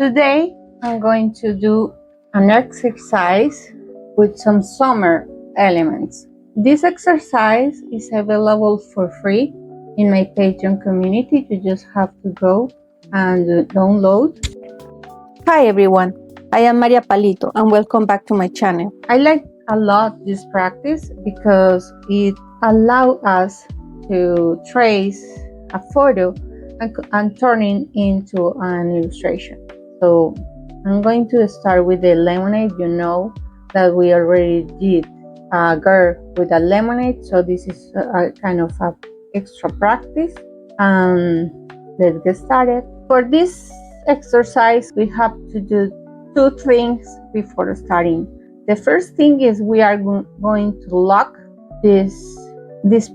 Today I'm going to do an exercise with some summer elements. This exercise is available for free in my Patreon community. You just have to go and download. Hi everyone, I am Maria Palito and welcome back to my channel. I like a lot this practice because it allows us to trace a photo and turn it into an illustration. So I'm going to start with the lemonade. You know that we already did a girl with a lemonade, so this is a kind of a extra practice. Let's get started. For this exercise, we have to do two things before starting. The first thing is we are going to lock this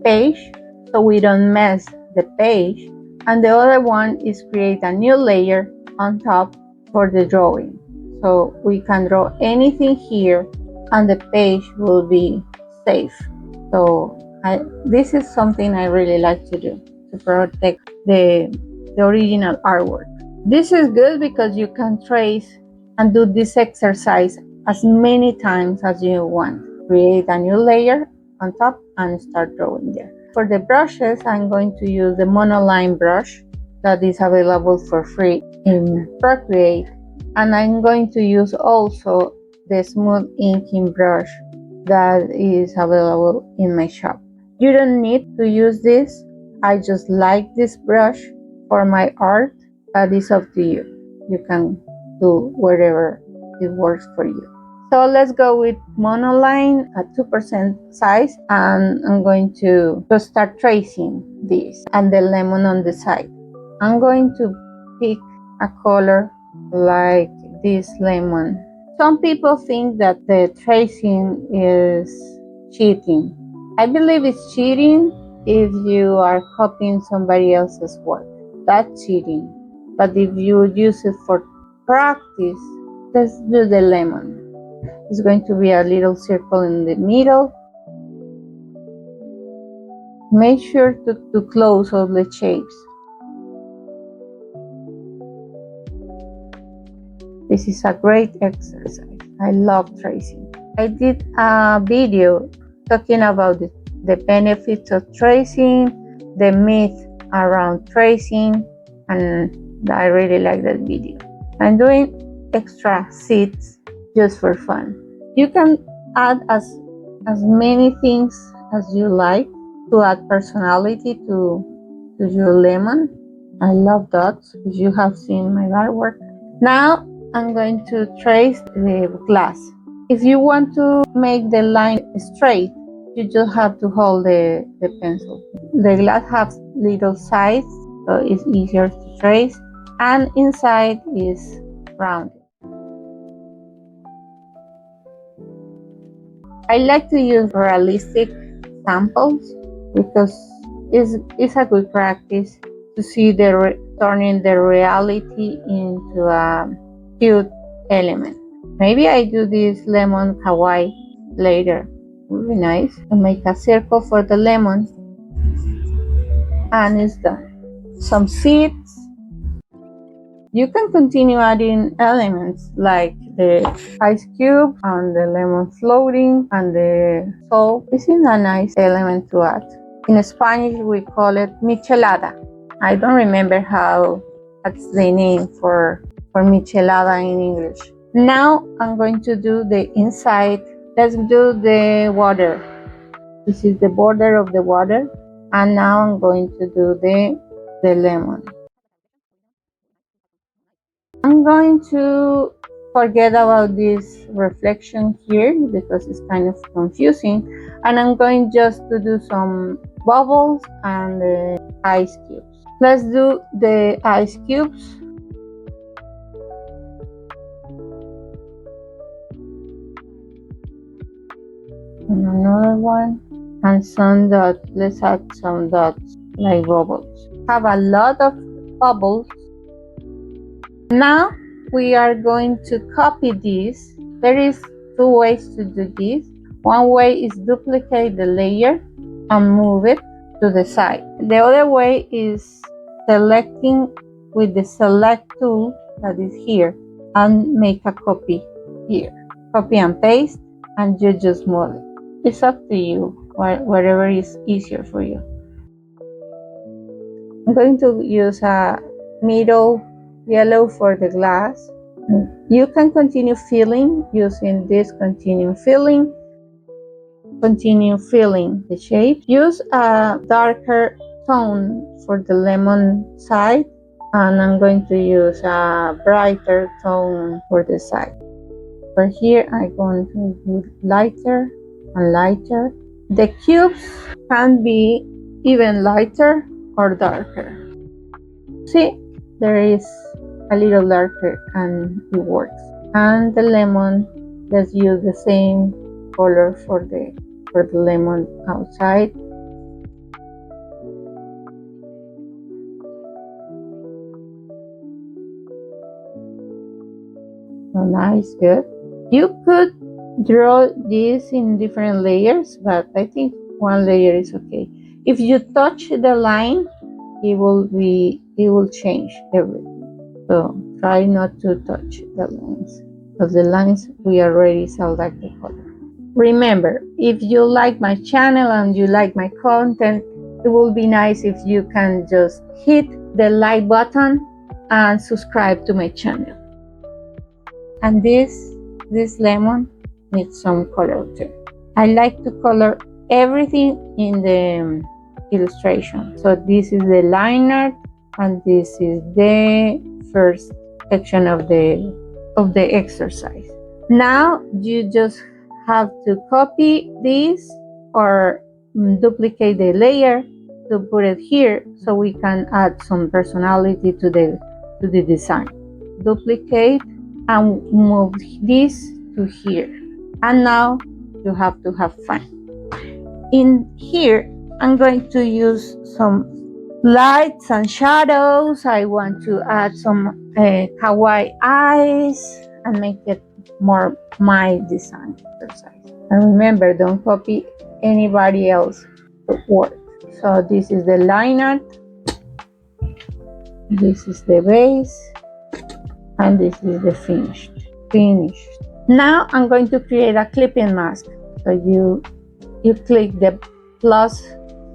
page so we don't mess the page, and the other one is create a new layer on top for the drawing, so we can draw anything here and the page will be safe. So this is something I really like to do to protect the original artwork. This is good because you can trace and do this exercise as many times as you want. Create a new layer on top and start drawing there. For the brushes, I'm going to use the monoline brush that is available for free in Procreate, and I'm going to use also the smooth inking brush that is available in my shop. You don't need to use this. I just like this brush for my art, but it's up to you. You can do whatever it works for you. So let's go with monoline at 2% size, and I'm going to start tracing this and the lemon on the side. I'm going to pick a color like this lemon. Some people think that the tracing is cheating. I believe it's cheating if you are copying somebody else's work. That's cheating. But if you use it for practice, let's do the lemon. It's going to be a little circle in the middle. Make sure to close all the shapes. This is a great exercise. I love tracing. I did a video talking about the benefits of tracing, the myth around tracing, and I really like that video. I'm doing extra seeds just for fun. You can add as many things as you like to add personality to your lemon. I love dots, if you have seen my artwork. Now I'm going to trace the glass. If you want to make the line straight, you just have to hold the pencil. The glass has little sides, so it's easier to trace, and inside is rounded. I like to use realistic samples because it's a good practice to see turning the reality into a cute element. Maybe I do this lemon kawaii later. Would be nice. I make a circle for the lemon and it's done. Some seeds. You can continue adding elements like the ice cube and the lemon floating and the salt. This is a nice element to add. In Spanish, we call it michelada. I don't remember how that's the name for michelada in English. Now I'm going to do the inside. Let's do the water. This is the border of the water. And now I'm going to do the lemon. I'm going to forget about this reflection here because it's kind of confusing, and I'm going just to do some bubbles and the ice cubes. Let's do the ice cubes. And another one, and some dots. Let's add some dots like bubbles. Have a lot of bubbles. Now we are going to copy this. There is two ways to do this. One way is duplicate the layer and move it to the side. The other way is selecting with the select tool that is here and make a copy here. Copy and paste, and you just move it. It's up to you, whatever is easier for you. I'm going to use a middle yellow for the glass. You can continue filling using this continue filling the shape. Use a darker tone for the lemon side, and I'm going to use a brighter tone for the side. For here, I'm going to do lighter and lighter. The cubes can be even lighter or darker. See, there is a little darker and it works. And the lemon, let's use the same color for the lemon outside. So nice, good. You could draw this in different layers, but I think one layer is okay. If you touch the line, it will change everything. So try not to touch the lines, because the lines we already select the color. Remember, if you like my channel and you like my content, it will be nice if you can just hit the like button and subscribe to my channel. And this lemon needs some color too. I like to color everything in the illustration. So this is the line art, and this is the first section of the exercise. Now you just have to copy this or duplicate the layer to put it here, so we can add some personality to the design. Duplicate and move this to here, and now you have to have fun. In here, I'm going to use some lights and shadows. I want to add some kawaii eyes and make it more my design exercise. And remember, don't copy anybody else's work. So this is the line art, this is the base, and this is the finished. Now I'm going to create a clipping mask. So you click the plus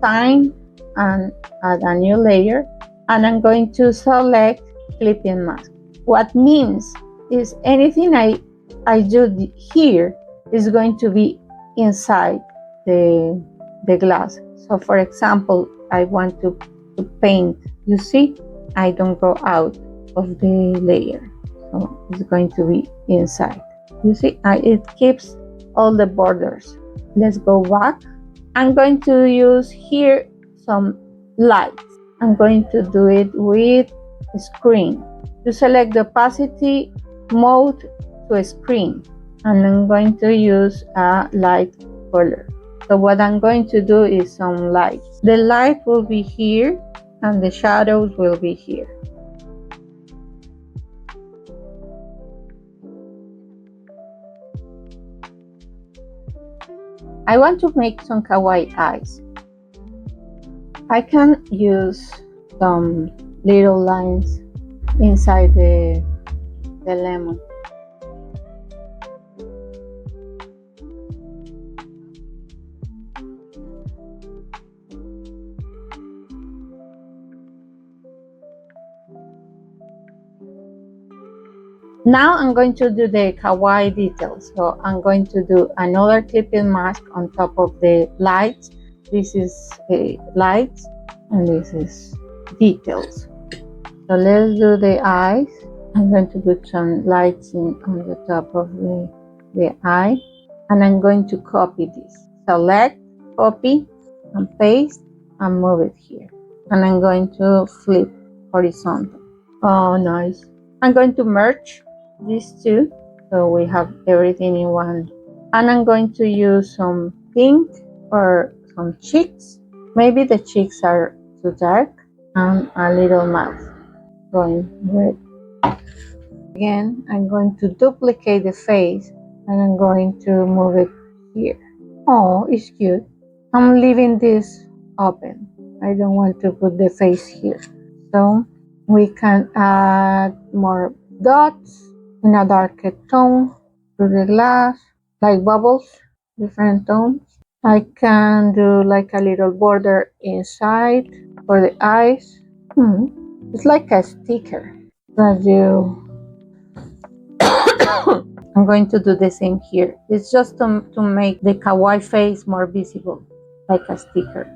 sign and add a new layer, and I'm going to select clipping mask. What means is anything I do here is going to be inside the glass. So for example, I want to paint, you see, I don't go out of the layer, so it's going to be inside. You see, it keeps all the borders. Let's go back. I'm going to use here some lights. I'm going to do it with screen. To select the opacity mode to a screen, and I'm going to use a light color. So what I'm going to do is some lights. The light will be here and the shadows will be here. I want to make some kawaii eyes. I can use some little lines inside the lemon. Now I'm going to do the kawaii details. So I'm going to do another clipping mask on top of the lights. This is lights and this is details. So let's do the eyes. I'm going to put some lights on the top of the eye, and I'm going to copy this. Select, copy, and paste, and move it here. And I'm going to flip horizontal. Oh, nice. I'm going to merge these two, so we have everything in one. And I'm going to use some pink or some cheeks. Maybe the cheeks are too dark, and a little mouth going red. Again, I'm going to duplicate the face, and I'm going to move it here. Oh, it's cute. I'm leaving this open. I don't want to put the face here. So we can add more dots in a darker tone through the glass, like bubbles, different tones. I can do like a little border inside for the eyes. It's like a sticker that you I'm going to do the same here. It's just to make the kawaii face more visible, like a sticker.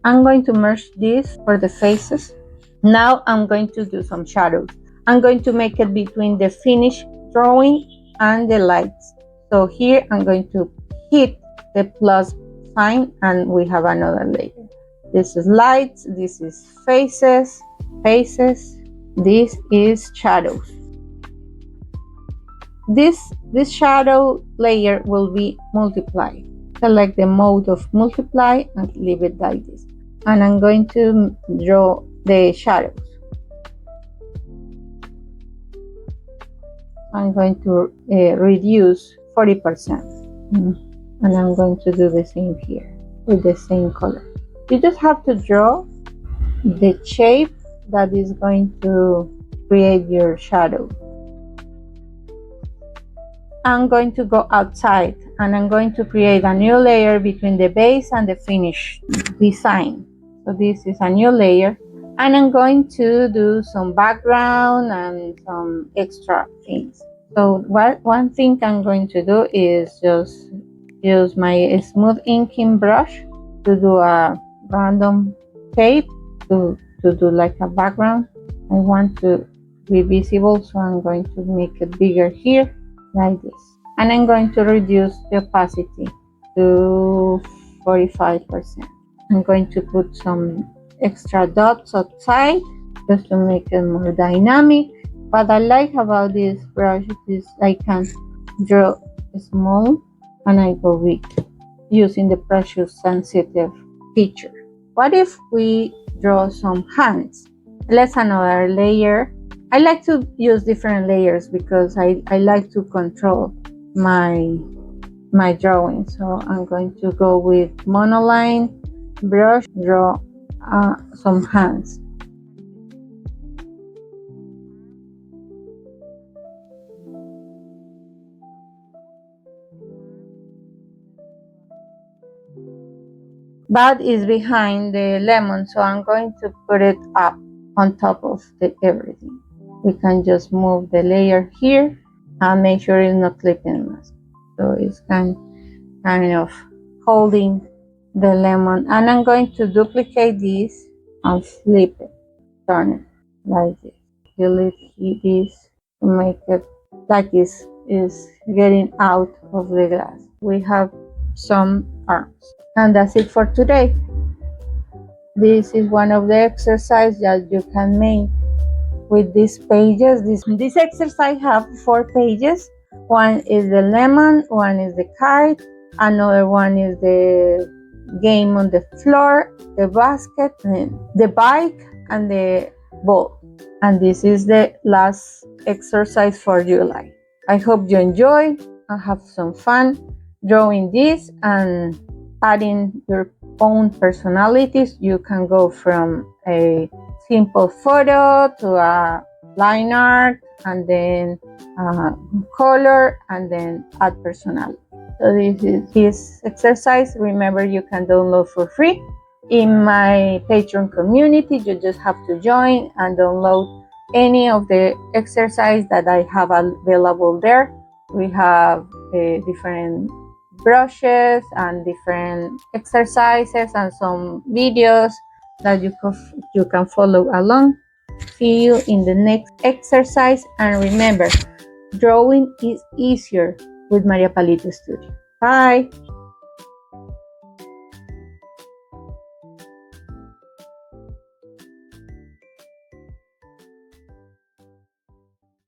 I'm going to merge this for the faces. Now I'm going to do some shadows. I'm going to make it between the finished drawing and the lights. So here I'm going to hit the plus sign and we have another layer. This is lights, this is faces, this is shadows. This shadow layer will be multiplied. Select the mode of multiply and leave it like this. And I'm going to draw the shadows. I'm going to reduce 40%. And I'm going to do the same here with the same color. You just have to draw the shape that is going to create your shadow. I'm going to go outside and I'm going to create a new layer between the base and the finished design. So this is a new layer and I'm going to do some background and some extra things. So one thing I'm going to do is just use my smooth inking brush to do a random shape to do like a background. I want to be visible, so I'm going to make it bigger here like this. And I'm going to reduce the opacity to 45%. I'm going to put some extra dots outside just to make it more dynamic. What I like about this brush is I can draw small and I go big using the pressure sensitive feature. What if we draw some hands? Let's another layer. I like to use different layers because I like to control my drawing. So I'm going to go with monoline brush, draw some hands. That is behind the lemon, so I'm going to put it up on top of everything. We can just move the layer here and make sure it's not clipping us. So it's kind of holding the lemon. And I'm going to duplicate this and flip it, turn it like this. Delete this to make it like this is getting out of the glass. We have some arms. And that's it for today. This is one of the exercises that you can make with these pages. This exercise have 4 pages. One is the lemon, one is the kite, another one is the game on the floor, the basket, the bike, and the ball. And this is the last exercise for July. I hope you enjoy and have some fun drawing this and adding your own personalities. You can go from a simple photo to a line art and then color and then add personality. So this is this exercise. Remember, you can download for free in my Patreon community. You just have to join and download any of the exercise that I have available there. We have different brushes and different exercises and some videos that you can follow along. See you in the next exercise, and remember, drawing is easier with Maria Palito Studio. Bye!